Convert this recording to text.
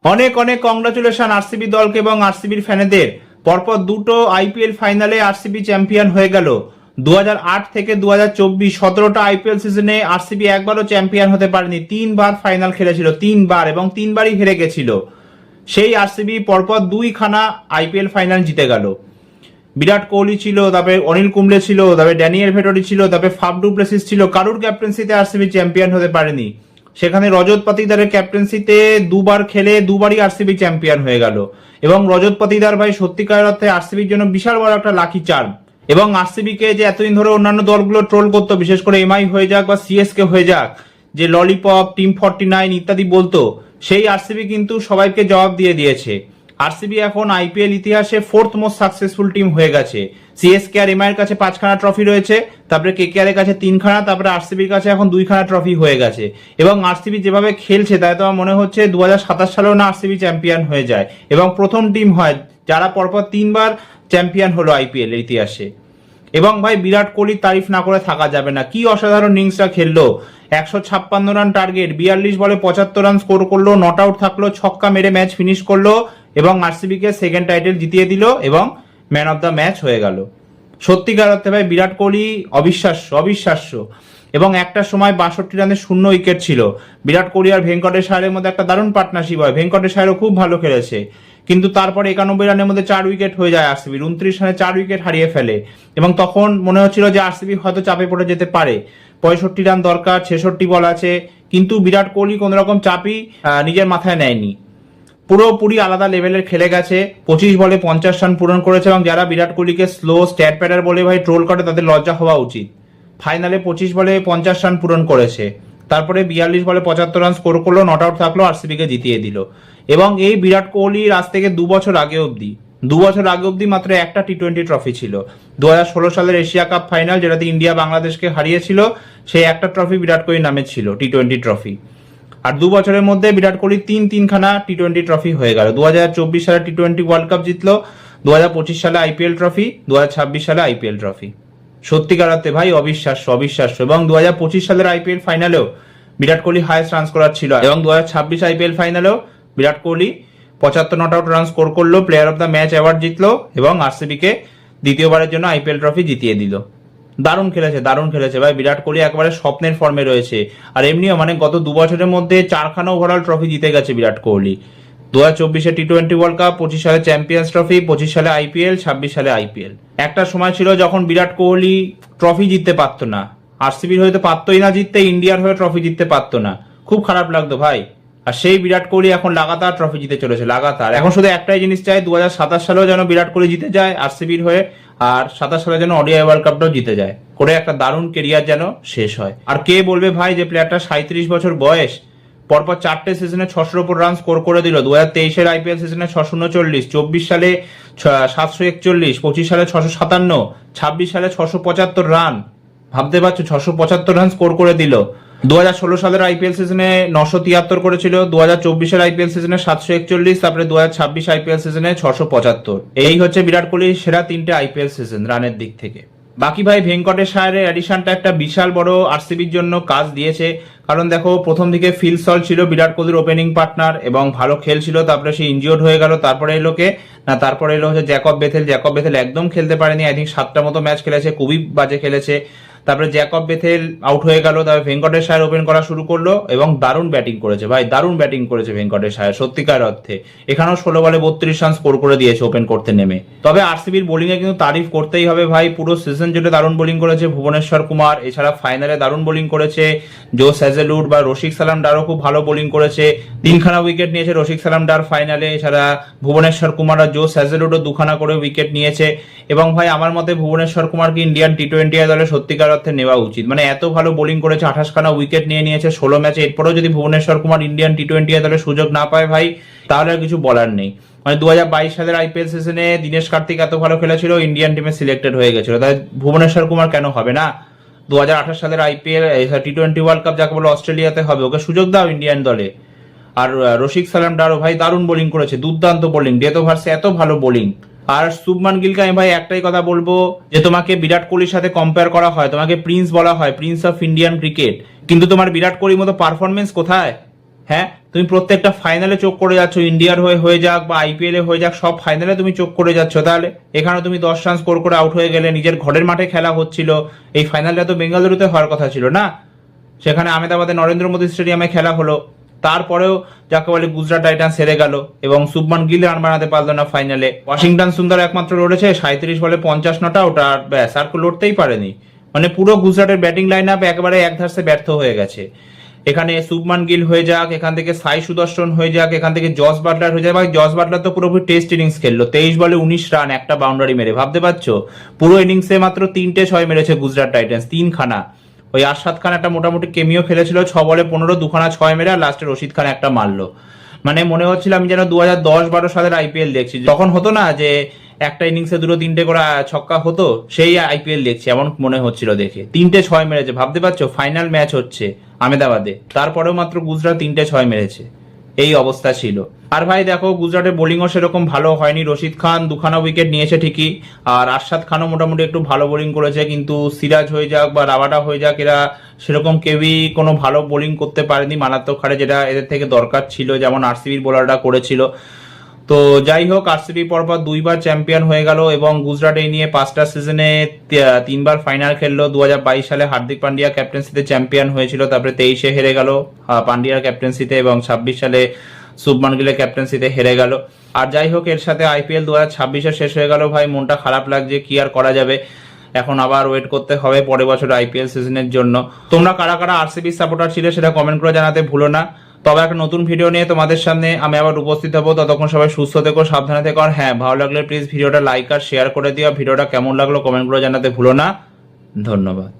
অনেক অনেক congratulation RCB দলকে এবং আরসিবির ফ্যানেদের। পরপর দুটো আইপিএল ফাইনালে আরসিবি চ্যাম্পিয়ন হয়ে গেল। 2008 থেকে 2024 17টা আইপিএল সিজনে আরসিবি একবারও চ্যাম্পিয়ন হতে পারেনি। তিনবার ফাইনাল খেলেছিল, তিনবার, এবং তিনবারই হেরে গেছিল। সেই আরসিবি পরপর দুইখানা আইপিএল ফাইনাল জিতে গেল। বিরাট কোহলি ছিল, তারপরে অনিল কুম্বলে ছিল, তারপরে ড্যানিয়েল ভেটরি ছিল, তারপরে ফাফ ডু প্লেসিস ছিল। কারুর ক্যাপ্টেন্সিতে আরসিবি চ্যাম্পিয়ন হতে পারেনি। সেখানে রজত পাতিদারের ক্যাপ্টেন্সিতে দুবার খেলে দুবারই আরসিবি চ্যাম্পিয়ন হয়ে গেল। এবং রজত পাতিদার ভাই সত্যিকার অর্থে আরসিবির জন্য বিশাল বড় একটা লাকি চার্ম। এবং আরসিবি কে যে এতদিন ধরে অন্যান্য দলগুলো ট্রোল করতো, বিশেষ করে এমআই হয়ে যাক বা সিএসকে হয়ে যাক, যে ললিপপ, টিম 49 ইত্যাদি বলতো, সেই আরসিবি কিন্তু সবাইকে জবাব দিয়ে দিয়েছে। আরসিবি এখন আইপিএল ইতিহাসে ফোর্থ মোস্ট সাকসেসফুল টিম হয়ে গেছে। সিএসকে আর এমআই এর কাছে 5খানা ট্রফি রয়েছে, তারপরে কেকেআর এর কাছে 3খানা, তারপরে আরসিবির কাছে এখন 2খানা ট্রফি হয়ে গেছে। এবং আরসিবি যেভাবে খেলছে তাই তো আমার মনে হচ্ছে 2027 সালেও না আরসিবি চ্যাম্পিয়ন হয়ে যায় এবং প্রথম টিম হয় যারা পরপর 3বার চ্যাম্পিয়ন হলো আইপিএল এর ইতিহাসে। এবং ভাই বিরাট কোহলির তারিফ না করে থাকা যাবে না। কি অসাধারণ ইনিংসটা খেললো। 156 রান টার্গেট, 42 বলে 75 রান স্কোর করলো, নট আউট থাকলো, ছক্কা মেরে ম্যাচ ফিনিশ করলো এবং আরসিবি কে সেকেন্ড টাইটেল জিতিয়ে দিল এবং ম্যান অফ দ্য ম্যাচ হয়ে গেল। সত্যিকার অর্থে ভাই বিরাট কোহলি অবিশ্বাস্য, অবিশ্বাস্য। এবং একটা সময় 62 রানে 0 উইকেট ছিল। বিরাট কোহলি আর ভেঙ্কটেশ আয়ারের মধ্যে একটা দারুণ পার্টনারশিপ হয়। ভেঙ্কটেশ আয়ারও খুব ভালো খেলেছে, কিন্তু তারপরে 91 রানের মধ্যে 4 উইকেট হয়ে যায় আরসিবির। 29 রানে 4 উইকেট হারিয়ে ফেলে এবং তখন মনে হচ্ছিল যে আরসিবি হয়তো চাপে পড়ে যেতে পারে। 65 রান দরকার, 66 বল আছে, কিন্তু বিরাট কোহলি কোন রকম চাপই নিজের মাথায় নেয়নি। পুরোপুরি আলাদা লেভেলের খেলে গেছে। 25 বলে 50 রান পূরণ করেছে এবং যারা বিরাট কোহলিকে স্লো স্ট্যাট প্যাটার বলে ভাই ট্রোল করে তাদের লজ্জা হওয়া উচিত। ফাইনালে 25 বলে 50 রান পূরণ করেছে, তারপরে 42 বলে 75 রান স্কোর করলো, নট আউট থাকলো, আরসিবি কে জিতিয়ে দিল। এবং এই বিরাট কোহলির আজ থেকে 2 বছর আগে অব্দি মাত্র একটা টি20 ট্রফি ছিল। 2016 সালের এশিয়া কাপ ফাইনাল, যেটাতে ইন্ডিয়া বাংলাদেশকে হারিয়েছিল, সেই একটা ট্রফি বিরাট কোহলির নামে ছিল, টি20 ট্রফি। আর 2 বছরের মধ্যে বিরাট কোহলি তিনখানা টি20 ট্রফি হয়ে গেল। 2024 সালে টি20 ওয়ার্ল্ড কাপ জিতলো, 2025 সালে আইপিএল ট্রফি, 2026 সালে আইপিএল ট্রফি। সত্যিকার অর্থে ভাই অবিশ্বাস্য, অবিশ্বাস্য। এবং 2025 সালের আইপিএল ফাইনালেও Virat Kohli highest run scorer ছিল এবং 2026 আইপিএল ফাইনালেও Virat Kohli 75 not out run score করলো, player of the match award জিতলো এবং আরসিবি কে দ্বিতীয়বারের জন্য আইপিএল ট্রফি জিতিয়ে দিল। দারুণ খেলেছে, দারুণ খেলেছে ভাই। বিরাট কোহলি একবারে স্বপ্নের ফর্মে রয়েছে। আর এমনিও মানে গত 2 বছরের মধ্যে 4খানা ওভারঅল ট্রফি জিতে গেছে Virat Kohli. 2024 T20 world cup, 25 সালে চ্যাম্পিয়ন্স ট্রফি, 25 সালে আইপিএল, 26 সালে আইপিএল। একটা সময় ছিল যখন বিরাট কোহলি ট্রফি জিততে পারতো না, আরসিবির হয়তো পারতোই না জিততে, ইন্ডিয়ার হয়ে ট্রফি জিততে পারতো না। খুব খারাপ লাগতো ভাই। আর সেই বিরাট কোহলি এখন লাগাতার ট্রফি জিতে চলেছে, লাগাতার। এখন শুধু একটাই জিনিস চাই, 2027 সালেও যেন বিরাট কোহলি জিতে যায় আরসিবির হয়ে, আর 27 সালে যেন ওডিআই ওয়ার্ল্ড কাপটাও জিতে যায়, করে একটা দারুণ কেরিয়ার যেন শেষ হয়। আর কে বলবে ভাই যে প্লেয়ারটা 37 বছর বয়স, পরপর 4টে সিজনে 600-র উপর রান স্কোর করে দিল। 2023 আইপিএল সিজনে 639, 24 সালে 741, 25 সালে 657, 26 সালে 675 রান। ভাবতে পারছো, 675 রান স্কোর করে দিল। 2016 সালের আইপিএল সিজনে 973 করেছিল, 2024 আইপিএল সিজনে 741, তারপরে 2026 আইপিএল সিজনে 675। এই হচ্ছে বিরাট কোহলির সেরা 3টে আইপিএল সিজন রানের দিক থেকে। বাকি ভাই ভেঙ্কটেশ আয়ারের অ্যাডিশনটা একটা বিশাল বড় আরসিবির জন্য কাজ দিয়েছে। কারণ দেখো, প্রথম দিকে ফিল সল্ট ছিল বিরাট কোহলির ওপেনিং পার্টনার এবং ভালো খেলছিল, তারপরে সে ইনজিওর্ড হয়ে গেল। তারপরে এলো হচ্ছে জ্যাকব বেথেল একদম খেলতে পারেনি। আই থিঙ্ক 7টা মতো ম্যাচ খেলেছে, খুবই বাজে খেলেছে। তারপরে জ্যাকব বেথেল আউট হয়ে গেল, তারপরে ভেঙ্কটেশ আয়ার ওপেন করা শুরু করলো এবং দারুণ ব্যাটিং করেছে ভাই, দারুণ ব্যাটিং করেছে ভেঙ্কটেশ আয়ার সত্যিকার অর্থে। এখানেও 16 বলে 32 রান স্কোর করে দিয়েছে ওপেন করতে নেমে। তবে আরসিবির বোলিং এ কিন্তু তারিফ করতেই হবে ভাই। পুরো সিজন জুড়ে দারুণ বোলিং করেছে ভুবনেশ্বর কুমার, এছাড়া ফাইনালে দারুণ বোলিং করেছে জোস হ্যাজেলউড বা রশিক সালামডারও খুব ভালো বোলিং করেছে। 3খানা উইকেট নিয়েছে রশিক সালামডার ফাইনালে, এছাড়া ভুবনেশ্বর কুমার আর জোস হ্যাজেলউডও 2খানা করে উইকেট নিয়েছে। এবং ভাই আমার মতে ভুবনেশ্বর কুমারকে ইন্ডিয়ান টি20 দলে সত্যিকার অর্থে নেওয়া উচিত। মানে এত ভালো বোলিং করেছে, 28খানা উইকেট নিয়েছে 16 ম্যাচে। এরপরেও যদি ভুবনেশ্বর কুমার ইন্ডিয়ান টি20 দলে সুযোগ না পায় ভাই, তাহলে আর কিছু বলার নেই। মানে 2022 সালের আইপিএল সিজনে দীনেশ কার্তিক এত ভালো খেলেছিল, ইন্ডিয়ান টিমে সিলেক্টেড হয়ে গেছিল, তাই ভুবনেশ্বর কুমার কেন হবে না? 2028 সালের আইপিএল টি20 ওয়ার্ল্ড কাপ যাকে বলে অস্ট্রেলিয়াতে হবে, ওকে সুযোগ দাও ইন্ডিয়ান দলে। আর রশিক সালামডারও ভাই দারুণ বোলিং করেছে, দুর্দান্ত বোলিং, ডেথ ওভার্সে এত ভালো বোলিং। আর শুভমান গিলকে আমি ভাই একটাই কথা বলবো, যে তোমাকে বিরাট কোহলির সাথে কম্পেয়ার করা হয়, তোমাকে প্রিন্স বলা হয়, প্রিন্স অফ ইন্ডিয়ান ক্রিকেট, কিন্তু তোমার বিরাট কোহলির মতো পারফরমেন্স কোথায়? হ্যাঁ, তুমি প্রত্যেকটা ফাইনালে চোখ করে যাচ্ছ, ইন্ডিয়ার হয়ে যাক বা আইপিএল এ হয়ে যাক, সব ফাইনালে তুমি চোখ করে যাচ্ছ। তাহলে এখানে তুমি 10 রান স্কোর করে আউট হয়ে গেলে, নিজের ঘরের মাঠে খেলা হচ্ছিল। এই ফাইনালটা তো বেঙ্গালুরুতে হওয়ার কথা ছিল না, সেখানে আহমেদাবাদে নরেন্দ্র মোদী স্টেডিয়ামে খেলা হলো। তারপরেও যাকে বলে গুজরাট টাইটান্স হেরে গেল এবং শুভমান গিল রান বানাতে পারলো না ফাইনালে। ওয়াশিংটন সুন্দর একমাত্র লড়েছে 37 বলে 50 নট আউট, আর ব্যাস আর লড়তেই পারেনি। মানে পুরো গুজরাটের ব্যাটিং লাইন আপ একেবারে একধার্সে ব্যর্থ হয়ে গেছে। এখানে শুভমান গিল হয়ে যাক, এখান থেকে সাই সুদর্শন হয়ে যাক, এখান থেকে জস বাটলার হয়ে যাক। ভাই জস বাটলার তো পুরোপুরি টেস্ট ইনিংস খেললো, 23 বলে 19 রান, একটা বাউন্ডারি মেরে। ভাবতে পারছো, পুরো ইনিংসে মাত্র 3টে 6 মেরেছে গুজরাট টাইটান্স, 3খানা। ওই আরশাদ খান একটা মোটামুটি কেমিও খেলেছিল, 6 বলে 15, 2খানা 6 মেরে, আর লাস্টে রশিদ খান একটা মারলো। মানে মনে হচ্ছিল আমি যেন 2010-12 সালের আইপিএল দেখছি। তখন হতো না যে একটা ইনিংসে 2-3টে করে ছক্কা হতো, সেই আইপিএল দেখছি এমন মনে হচ্ছিল দেখে। 3টে 6 মেরেছে, ভাবতে পারছো ফাইনাল ম্যাচ হচ্ছে আহমেদাবাদে, তারপরেও মাত্র গুজরাট 3টে 6 মেরেছে। এই অবস্থা ছিল। আর ভাই দেখো, গুজরাটের বোলিংও সেরকম ভালো হয়নি। রশিদ খান 2খানা উইকেট নিয়েছে ঠিকই, আর আরশাদ খানও মোটামুটি একটু ভালো বোলিং করেছে, কিন্তু সিরাজ হয়ে যাক বা রাবাডা হয়ে যাক, এরা সেরকম কেউই কোনো ভালো বোলিং করতে পারেনি মারাত্মক হারে, যেটা এদের থেকে দরকার ছিল, যেমন আরসিবির বোলাররা করেছিল। তো যাই হোক, আরসিবি পরপর 2বার চ্যাম্পিয়ন হয়ে গেল এবং গুজরাট এই নিয়ে 5টা সিজনে 3বার ফাইনাল খেললো। 2022 সালে হার্দিক পান্ডিয়া ক্যাপ্টেন্সিতে চ্যাম্পিয়ন হয়েছিল, তারপরে 23-এ হেরে গেল পান্ডিয়ার ক্যাপ্টেন্সিতে, এবং 26 সালে শুভমান গিলের ক্যাপ্টেন্সিতে হেরে গেল। আর যাই হোক, এর সাথে আইপিএল 2026-এ শেষ হয়ে গেল। ভাই মনটা খারাপ লাগছে, কি আর করা যাবে, এখন আবার ওয়েট করতে হবে পরের বছর আইপিএল সিজনের জন্য। তোমরা কারা কারা আরসিবি সাপোর্টার ছিলে সেটা কমেন্ট করে জানাতে ভুলো না। তবে একটা নতুন ভিডিও নিয়ে তোমাদের সামনে আমি আবার উপস্থিত হবো। ততক্ষণ সবাই সুস্থ থেকো, সাবধানে থেকো, আর হ্যাঁ, ভালো লাগলে প্লিজ ভিডিওটা লাইক আর শেয়ার করে দিও। ভিডিওটা কেমন লাগলো কমেন্ট করে জানাতে ভুলো না। ধন্যবাদ।